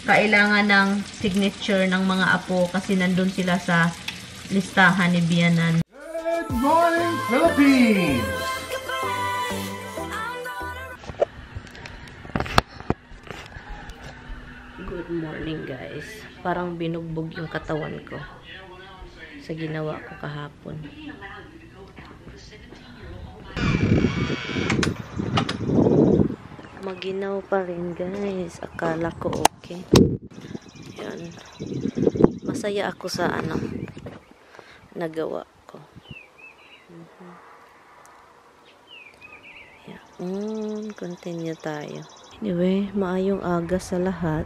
kailangan ng signature ng mga apo kasi nandun sila sa listahan ni Bianan. Good morning, Philippines! Good morning guys. Parang binugbog yung katawan ko sa ginawa ko kahapon. Maginaw pa rin guys. Akala ko okay. Yan. Masaya ako sa nagawa ko. Yan. Continue tayo. Anyway, maayong aga sa lahat.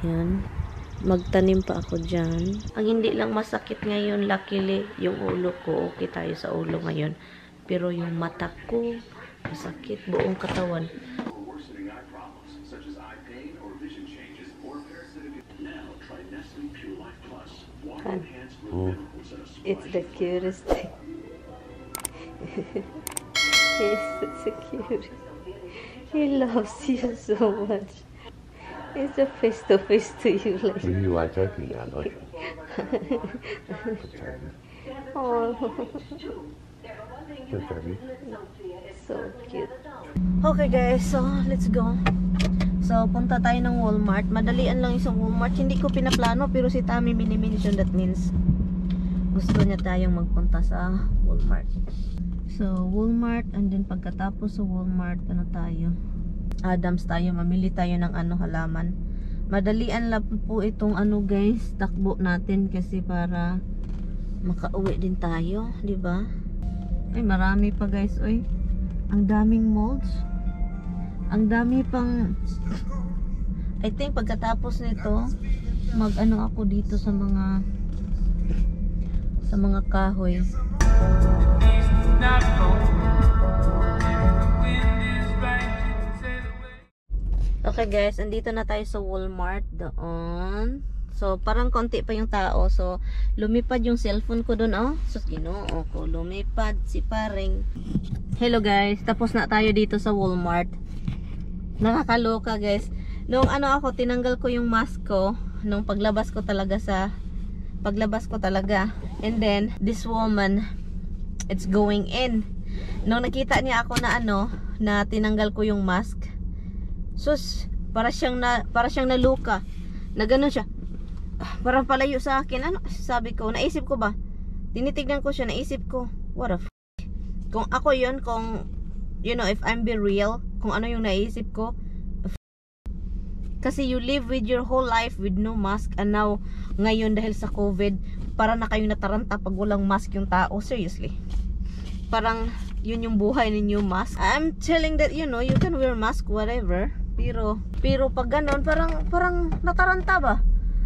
Yan. Magtanim pa ako dyan. Ang hindi lang masakit ngayon, luckily, yung ulo ko. Okay tayo sa ulo ngayon. Pero yung mata ko, masakit buong katawan. It's the cutest thing. He's such a cute. He loves you so much. It's a face to you like. You like turkey now, don't you? Oh. Good turkey. So cute. Okay guys, so let's go. So punta tayo ng Walmart. Madalian lang yung Walmart. Hindi ko pinaplano pero si Tami mini-mention, that means gusto niya tayong magpunta sa Walmart. So Walmart, and then pagkatapos sa Walmart, tayo? Adams tayo, mamili tayo ng halaman. Madalian lang po itong guys, takbo natin kasi para makauwi din tayo, di ba? Ay, marami pa guys, oy. Ang daming molds. Ang dami pang I think pagkatapos nito, ako dito sa mga kahoy. Okay guys, andito na tayo sa Walmart doon. So parang konti pa yung tao. So lumipad yung cellphone ko doon, oh. So ginoo ko, lumipad si paring. Hello guys, tapos na tayo dito sa Walmart. Nakakaloka guys. Nung tinanggal ko yung mask ko nung paglabas ko talaga. And then this woman, it's going in. Nung nakita niya ako na tinanggal ko yung mask, sus, para siyang naluka. Na ganun siya. Parang palayo sa akin. Sabi ko, naisip ko ba? Tinitignan ko siya, naisip ko, what the f***? Kung ako yun, kung, if I'm be real, kung ano yung naisip ko, kasi you live with your whole life with no mask, and now, ngayon dahil sa COVID, para na kayong nataranta pag walang mask yung tao. Seriously. Parang, yun yung buhay ninyo, mask. I'm telling that, you can wear mask, whatever. Pero pag ganun, parang nataranta ba?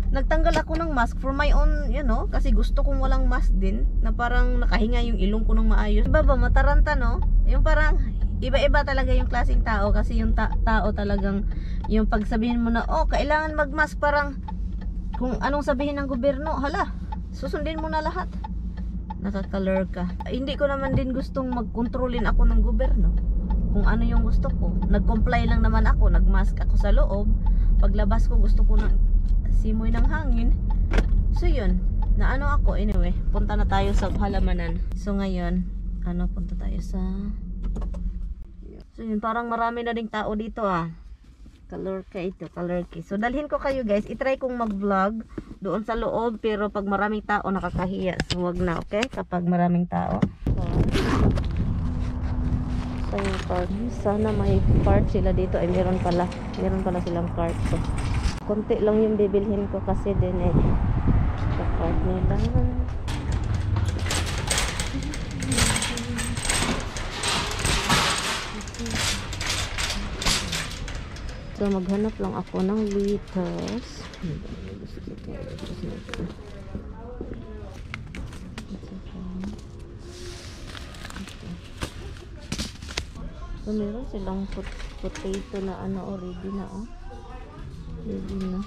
Nagtanggal ako ng mask for my own, kasi gusto kong walang mask din, na parang nakahinga yung ilong ko ng maayos. Iba ba, mataranta, no? Yung parang, iba-iba talaga yung klaseng tao, kasi yung tao talagang, yung pagsabihin mo na, oh, kailangan mag-mask, parang, kung anong sabihin ng gobyerno, hala, susundin mo na lahat. Nakakalur ka. Hindi ko naman din gustong magkontrolin ako ng gobyerno. Kung ano yung gusto ko. Nag-comply lang naman ako. Nag-mask ako sa loob. Paglabas ko, gusto ko ng simoy ng hangin. So yun. Ako. Anyway, punta na tayo sa halamanan. So ngayon, punta tayo sa... So yun, parang marami na ding tao dito, ah. Kalurka ito, kalurki. So dalhin ko kayo guys. I-try kong mag-vlog doon sa loob. Pero pag maraming tao, nakakahiya. So wag na, okay? Kapag maraming tao. So yung card, sana may card sila dito. Ay meron pala silang card. So konti lang yung bibilhin ko kasi din sa card nila. So maghanap lang ako ng litas. So meron silang potato na ready na, oh. Ready na.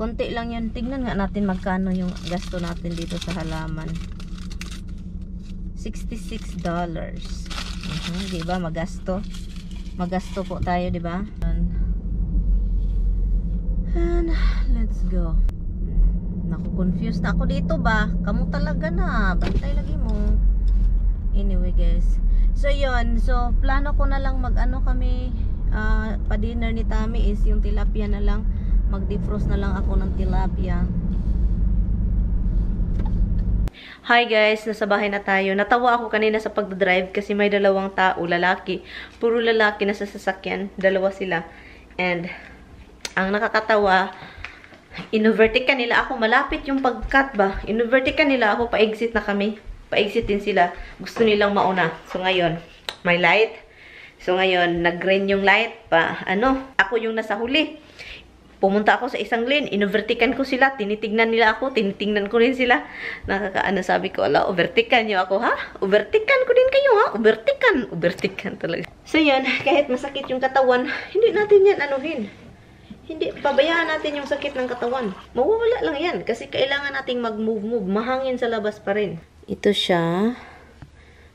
konti lang yun. Tignan nga natin magkano yung gasto natin dito sa halaman. $66. Diba? Magasto po tayo, diba? And let's go. Naku-confused na ako dito ba? Kamu talaga na. Bantay lagi mo. Anyway guys. So yun. So plano ko na lang mag-ano kami. Pa-dinner ni Tami is yung tilapia na lang. Mag-defrost na lang ako ng tilapia. Hi guys, nasa bahay na tayo. Natawa ako kanina sa pagdadrive kasi may dalawang tao, lalaki. Puro lalaki na sa sasakyan. Dalawa sila. And ang nakakatawa, inovertikan nila ako. Malapit yung pag-cut ba? Inovertikan nila ako. Pa-exit na kami. Pa-exit din sila. Gusto nilang mauna. So ngayon, may light. So ngayon, nag-green yung light pa. Ako yung nasa huli. Pumunta ako sa isang lane. Inovertikan ko sila. Tinitignan nila ako. Tinitingnan ko rin sila. Sabi ko, ala, overtikan nyo ako, ha? Overtikan ko din kayo, ha? Overtikan. Overtikan talaga. So yun, kahit masakit yung katawan, hindi natin yan anuhin. Hindi, pabayaan natin yung sakit ng katawan. Mawawala lang yan. Kasi kailangan nating mag-move-move. Mahangin sa labas pa rin. Ito siya.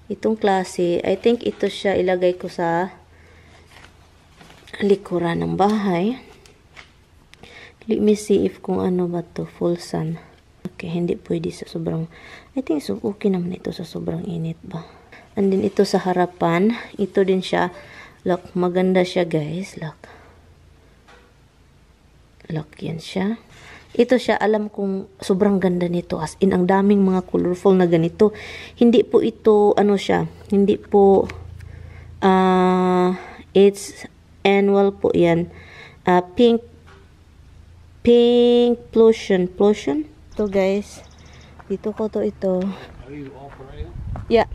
Itong klase. I think ito siya ilagay ko sa likuran ng bahay. Let me see if kung ano ba to. Full sun. Okay, hindi pwede sa sobrang... I think so, okay naman ito sa sobrang init ba. And then ito sa harapan. Ito din siya. Look, maganda siya guys. Look. Look, yan siya. Ito siya, alam kong sobrang ganda nito. As in, ang daming mga colorful na ganito. Hindi po ito, ano siya, hindi po, it's annual po yan. Pink Plosion. Ito guys. Dito ko to ito. Yeah.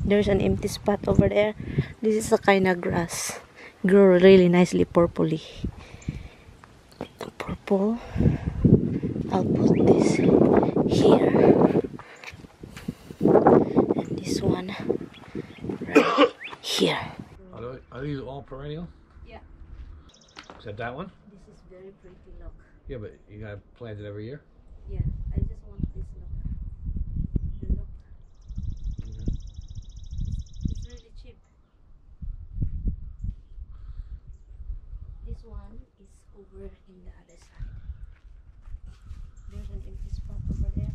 There's an empty spot over there. This is a kind of grass. Grow really nicely purpley. Purple. I'll put this here. And this one right here. Are these all perennial? Yeah. Is that one? This is very pretty look. Yeah, but you gotta plant it every year? Yeah, I just want this look. The look. It's really cheap. This one is over in the other side. There's an empty spot over there.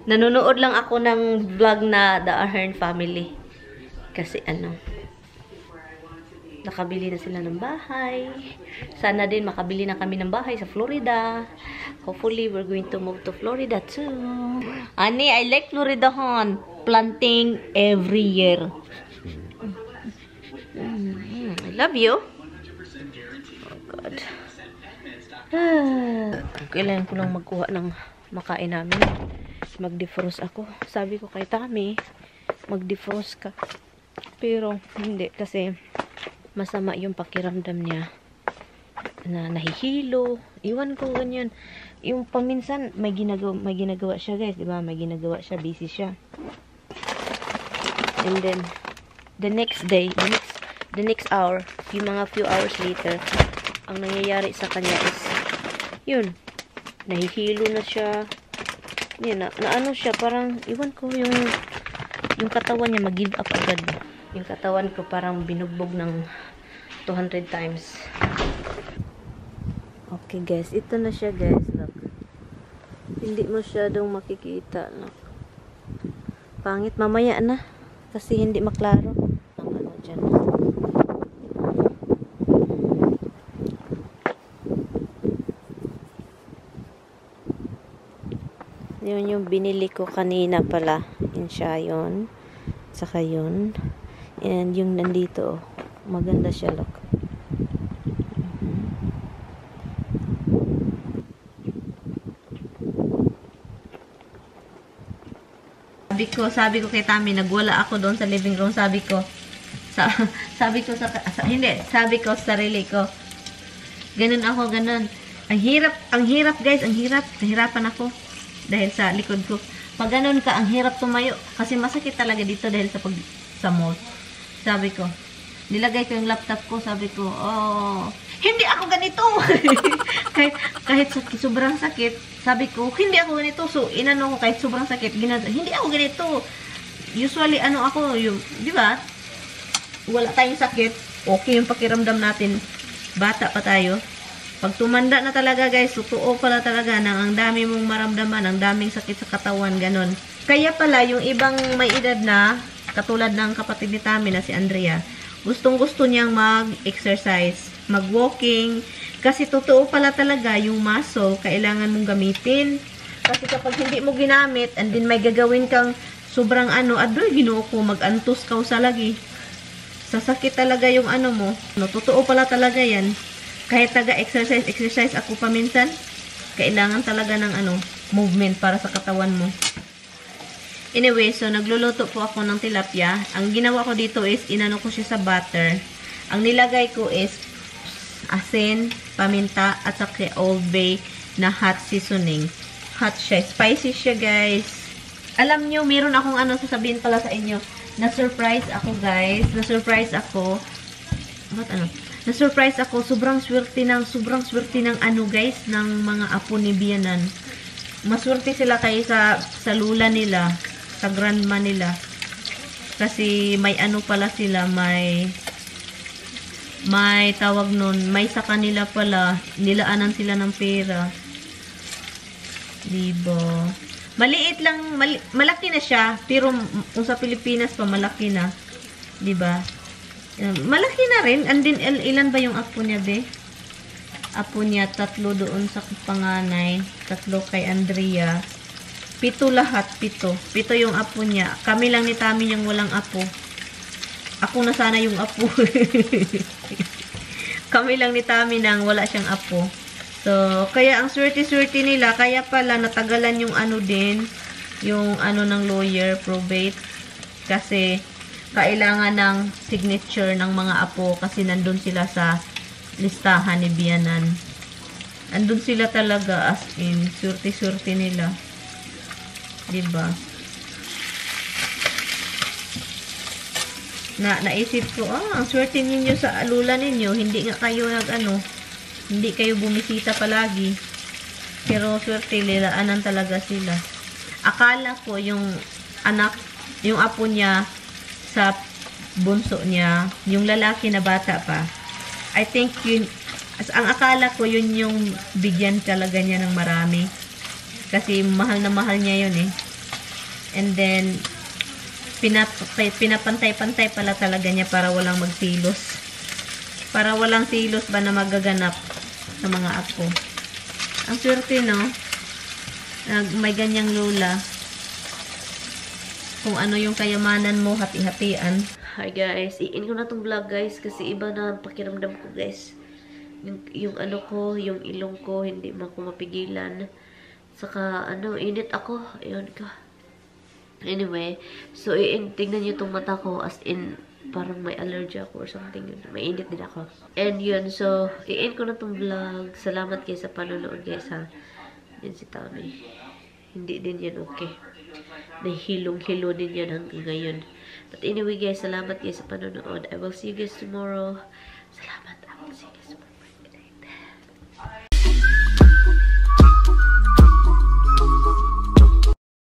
Nanonood lang ako ng vlog na The Ahern Family. Kasi nakabili na sila ng bahay. Sana din makabili na kami ng bahay sa Florida. Hopefully, we're going to move to Florida too. Ani, I like Florida hon. Planting every year. I love you. Oh God. Kailangan ko lang magkuha ng makain namin. Mag-defrost ako. Sabi ko kay Tami, mag-defrost ka. Pero, hindi. Kasi, masama yung pakiramdam niya. Na nahihilo. Iwan ko ganyan. Yung paminsan, may ginagawa siya, guys. Diba? May ginagawa siya. Busy siya. And then, the next day, the next hour, yung mga few hours later, ang nangyayari sa kanya is, yun, nahihilo na siya. Yun, na ano siya, parang, iwan ko yung katawan niya, mag-give up agad. Yung katawan ko parang binugbog ng 200 times. Okay guys, ito na siya guys. Look. Hindi mo masyadong makikita. Look. Pangit, mamaya na. Kasi hindi maklaro. Ang ano dyan. Yun yung binili ko kanina pala. Yun siya yun. Saka yun. And yung nandito. Maganda siya, look. Sabi ko kay Tami, nagwala ako doon sa living room. Sabi ko sa sarili ko. Ganun ako, ganun. Ang hirap guys, ang hirap. Nahirapan ako. Dahil sa likod ko. Pag ganun ka, ang hirap tumayo. Kasi masakit talaga dito dahil sa mall. Sabi ko, nilagay ko yung laptop ko. Sabi ko, oh, hindi ako ganito. kahit sobrang sakit, sabi ko, hindi ako ganito. So, inano ko kahit sobrang sakit, hindi ako ganito. Usually, ako, di ba? Wala tayong sakit. Okay yung pakiramdam natin. Bata pa tayo. Pag tumanda na talaga guys, totoo pala talaga na ang dami mong maramdaman, ang daming sakit sa katawan, ganun. Kaya pala, yung ibang may edad na, katulad ng kapatid ni Tami na si Andrea, gustong-gusto niyang mag-exercise, mag-walking, kasi totoo pala talaga yung muscle, kailangan mong gamitin. Kasi kapag hindi mo ginamit, and then may gagawin kang sobrang adoy, Ginoo ko, mag-antos ka sa lagi. Sasakit talaga yung mo. Totoo pala talaga yan. Kahit taga-exercise ako paminsan, kailangan talaga ng movement para sa katawan mo. Anyway, so nagluluto po ako ng tilapia. Ang ginawa ko dito is, inano ko siya sa butter. Ang nilagay ko is asin, paminta, at saka Old Bay na hot seasoning. Hot siya. Spicy siya, guys. Alam nyo, meron akong sasabihin pala sa inyo. Na-surprise ako, guys. Na-surprise ako. Na-surprise ako. Sobrang swerte ng guys, ng mga apo ni Bianan. Maswerte sila kaysa sa lula nila, sa grandma nila. Kasi may pala sila, may tawag nun, may sa kanila pala, nilaanan sila ng pera. Diba? Maliit lang, malaki na siya, pero kung sa Pilipinas pa, malaki na. Diba? Malaki na rin. And then, ilan ba yung apo niya, be? Apo niya, 3 doon sa panganay, 3 kay Andrea. 7 lahat, 7 yung apo niya. Kami lang ni Tami yung walang apo. Ako na sana yung apo. Kami lang ni Tami nang wala siyang apo. So, kaya ang swerte-swerte nila, kaya pala natagalan yung din, yung ng lawyer, probate. Kasi, kailangan ng signature ng mga apo kasi nandun sila sa listahan ni Bianan. Andun sila talaga, as in, swerte-swerte nila. Diba? Naisip ko, ang swerte ninyo sa lula ninyo, hindi nga kayo hindi kayo bumisita palagi. Pero swerte, lilaanan talaga sila. Akala ko yung apo niya sa bunso niya, yung lalaki na bata pa, I think ang akala ko yun yung bigyan talaga niya ng marami. Kasi mahal na mahal niya yun eh. And then, pinapantay-pantay pala talaga niya para walang magtilos. Para walang tilos ba na magaganap sa mga apo. Ang swerte, no? May ganyang lola. Kung ano yung kayamanan mo, hati-hatian. Hi guys, i-in ko na tong vlog guys kasi iba na ang pakiramdam ko guys. Yung ano ko, yung ilong ko, hindi man ko mapigilan. Saka ano, init ako. Ayun ka. Anyway, so tingnan nyo itong mata ko as in parang may allergy ako or something yun. May init din ako. And yun, so i-end ko na itong vlog. Salamat guys sa panonood guys ha. Yan si Tommy. Hindi din yan okay. May hilong-hilo din yan hanggang ngayon. But anyway guys, salamat guys sa panonood. I will see you guys tomorrow. Salamat.